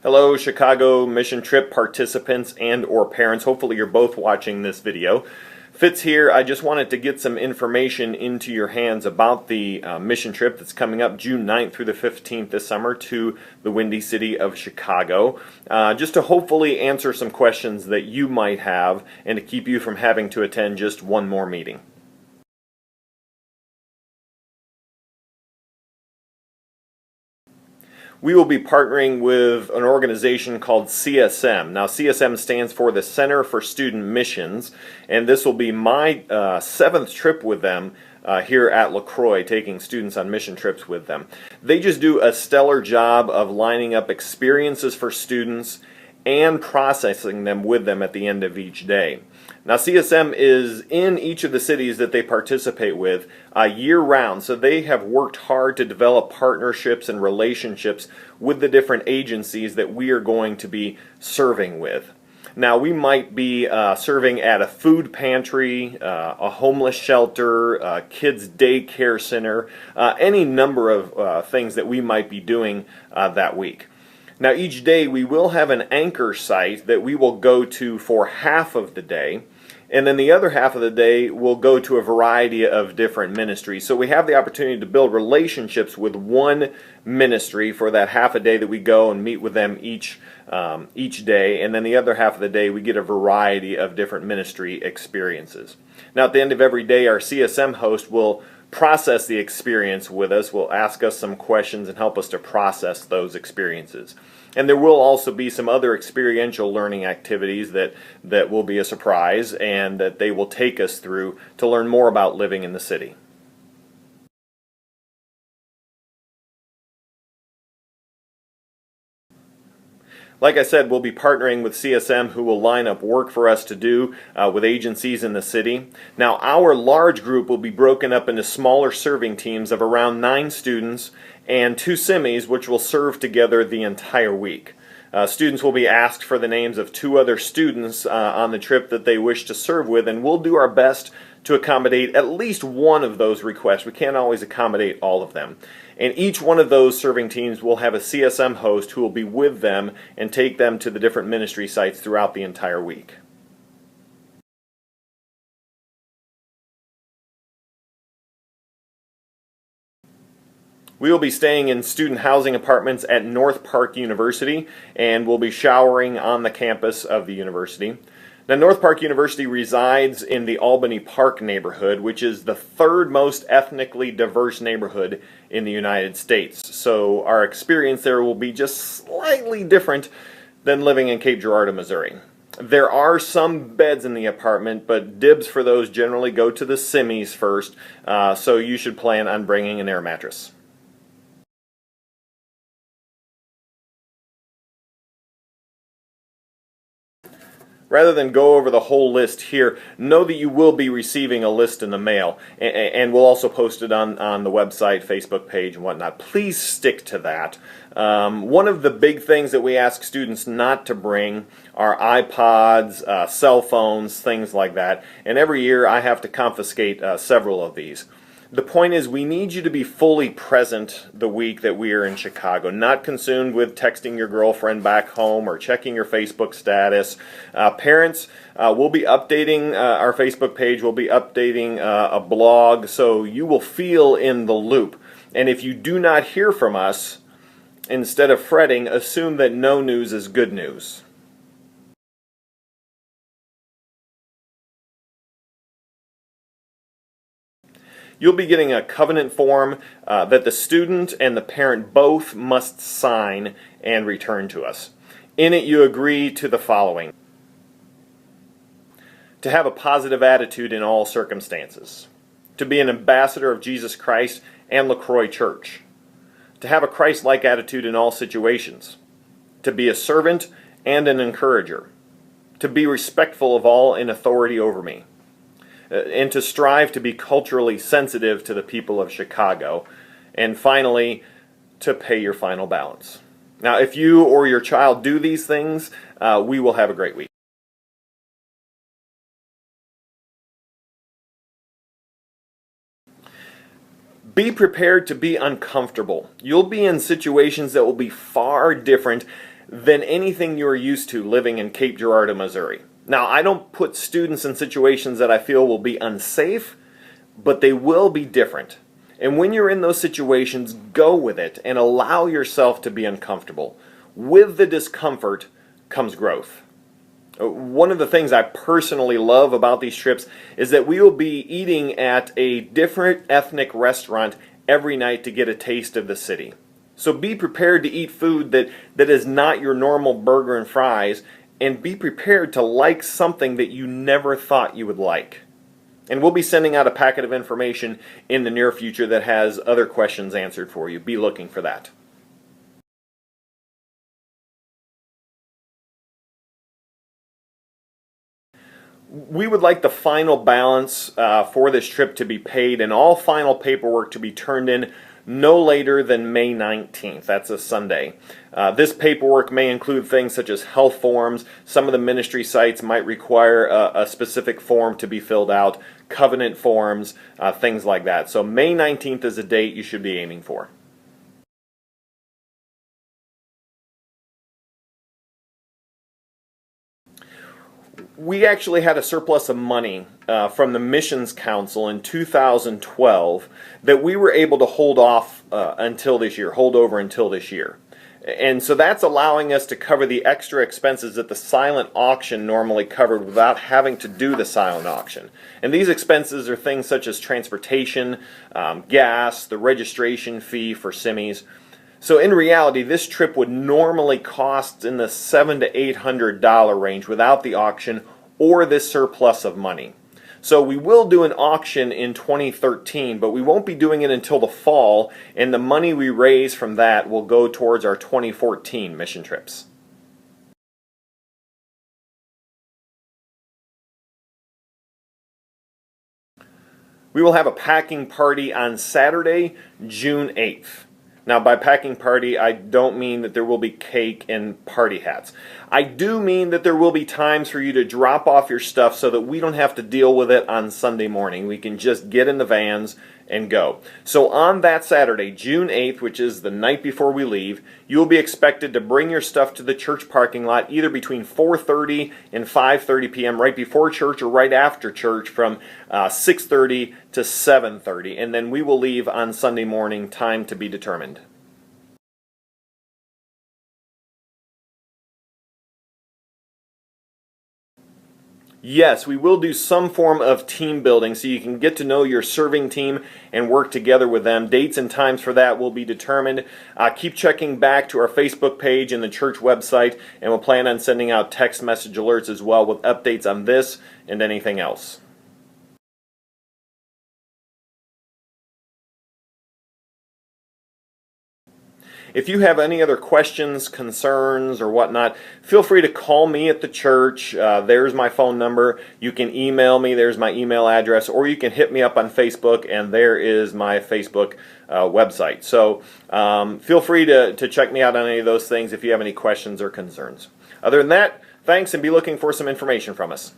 Hello, Chicago mission trip participants and or parents. Hopefully you're both watching this video. Fitz here. I just wanted to get some information into your hands about the mission trip that's coming up June 9th through the 15th this summer to the Windy City of Chicago. Just to hopefully answer some questions that you might have and to keep you from having to attend just one more meeting. We will be partnering with an organization called CSM. Now, CSM stands for the Center for Student Missions, and this will be my 7th trip with them here at LaCroix, taking students on mission trips with them. They just do a stellar job of lining up experiences for students and processing them with them at the end of each day. Now, CSM is in each of the cities that they participate with year-round, so they have worked hard to develop partnerships and relationships with the different agencies that we are going to be serving with. Now, we might be serving at a food pantry, a homeless shelter, a kids' daycare center, any number of things that we might be doing that week. Now, each day we will have an anchor site that we will go to for half of the day, and then the other half of the day we'll go to a variety of different ministries. So we have the opportunity to build relationships with one ministry for that half a day that we go and meet with them each day, and then the other half of the day we get a variety of different ministry experiences. Now, at the end of every day, our CSM host will process the experience with us, will ask us some questions and help us to process those experiences. And there will also be some other experiential learning activities that will be a surprise and that they will take us through to learn more about living in the city. Like I said, we'll be partnering with CSM, who will line up work for us to do with agencies in the city. Now, our large group will be broken up into smaller serving teams of around 9 students and 2 semis, which will serve together the entire week. Students will be asked for the names of 2 other students on the trip that they wish to serve with, and we'll do our best to accommodate at least one of those requests. We can't always accommodate all of them. And each one of those serving teams will have a CSM host who will be with them and take them to the different ministry sites throughout the entire week. We will be staying in student housing apartments at North Park University, and we'll be showering on the campus of the university. Now, North Park University resides in the Albany Park neighborhood, which is the 3rd most ethnically diverse neighborhood in the United States. So our experience there will be just slightly different than living in Cape Girardeau, Missouri. There are some beds in the apartment, but dibs for those generally go to the semis first, so you should plan on bringing an air mattress. Rather than go over the whole list here, know that you will be receiving a list in the mail, and we'll also post it on the website, Facebook page, and whatnot. Please stick to that. One of the big things that we ask students not to bring are iPods, cell phones, things like that, and every year I have to confiscate several of these. The point is, we need you to be fully present the week that we are in Chicago, not consumed with texting your girlfriend back home or checking your Facebook status. Parents, we'll be updating our Facebook page, we'll be updating a blog, so you will feel in the loop. And if you do not hear from us, instead of fretting, assume that no news is good news. You'll be getting a covenant form that the student and the parent both must sign and return to us. In it, you agree to the following: to have a positive attitude in all circumstances, to be an ambassador of Jesus Christ and LaCroix Church, to have a Christ-like attitude in all situations, to be a servant and an encourager, to be respectful of all in authority over me, and to strive to be culturally sensitive to the people of Chicago, and finally, to pay your final balance. Now, if you or your child do these things, we will have a great week. Be prepared to be uncomfortable. You'll be in situations that will be far different than anything you are used to living in Cape Girardeau, Missouri. Now, I don't put students in situations that I feel will be unsafe, but they will be different. And when you're in those situations, go with it and allow yourself to be uncomfortable. With the discomfort comes growth. One of the things I personally love about these trips is that we will be eating at a different ethnic restaurant every night to get a taste of the city. So be prepared to eat food that is not your normal burger and fries, and be prepared to like something that you never thought you would like. And we'll be sending out a packet of information in the near future that has other questions answered for you. Be looking for that. We would like the final balance for this trip to be paid and all final paperwork to be turned in no later than May 19th. That's a Sunday. This paperwork may include things such as health forms. Some of the ministry sites might require a specific form to be filled out, covenant forms, things like that. So May 19th is a date you should be aiming for. We actually had a surplus of money from the Missions Council in 2012 that we were able to hold off until this year, hold over until this year. And so that's allowing us to cover the extra expenses that the silent auction normally covered without having to do the silent auction. And these expenses are things such as transportation, gas, the registration fee for semis. So in reality, this trip would normally cost in the $700 to $800 range without the auction or this surplus of money. So we will do an auction in 2013, but we won't be doing it until the fall, and the money we raise from that will go towards our 2014 mission trips. We will have a packing party on Saturday, June 8th. Now, by packing party, I don't mean that there will be cake and party hats. I do mean that there will be times for you to drop off your stuff so that we don't have to deal with it on Sunday morning. We can just get in the vans and go. So on that Saturday, June 8th, which is the night before we leave, you will be expected to bring your stuff to the church parking lot either between 4:30 and 5:30 p.m. right before church or right after church from 6:30 to 7:30. And then we will leave on Sunday morning, time to be determined. Yes, we will do some form of team building so you can get to know your serving team and work together with them. Dates and times for that will be determined. Keep checking back to our Facebook page and the church website, and we'll plan on sending out text message alerts as well with updates on this and anything else. If you have any other questions, concerns, or whatnot, feel free to call me at the church. There's my phone number. You can email me. There's my email address. Or you can hit me up on Facebook, and there is my Facebook website. So feel free to check me out on any of those things if you have any questions or concerns. Other than that, thanks, and be looking for some information from us.